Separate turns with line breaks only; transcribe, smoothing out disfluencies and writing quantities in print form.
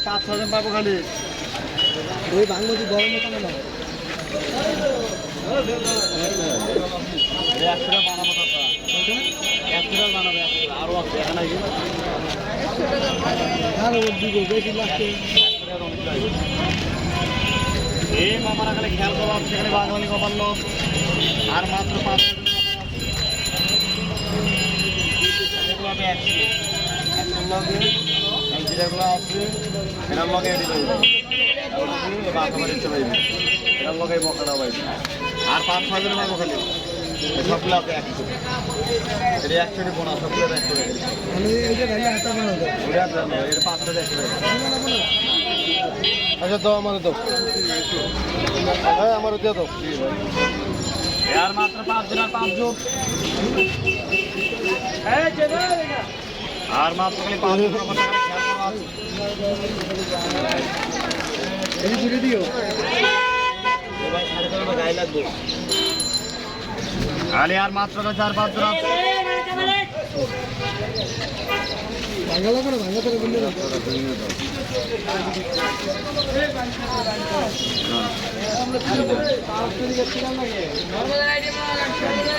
5-6 জন পাবো খালি।
ওই বাংলাদেশ গরম মতো না
100 টাকা বানাবো কথা 100 টাকা বানাবে আরো আছে এখানে
আর ওর দিকে বেশি লাগছে
এই মামারা খালি খেয়াল করা সেখানে বাঙালি কপাল আর মাত্র 5 যেগুলো আছে এটার লগে এটার লগে বকাটা পাইবে আর 5-6 জনের মাগো খালি সবগুলো আছে 100 এটা 100 বোনা সবগুলো 100
আমি এই যে ভাই হাতে বানাবো
ওটা জানো এর 500 100
আচ্ছা দাও আমারে দাও হ্যাঁ আমারে দিয়ে দাও
আর মাত্র 5 জন আর 5 জন আর মাত্র খালি 5 জন আমার টাকা খেয়াল করা আছে
এই ঘুরে দিও
ভাই সাড়ে করে গায়ে লাগবে খালি আর মাত্র 4-5 জন আছে
ভাঙা লাগবে না ভাঙা করে বললে আমরা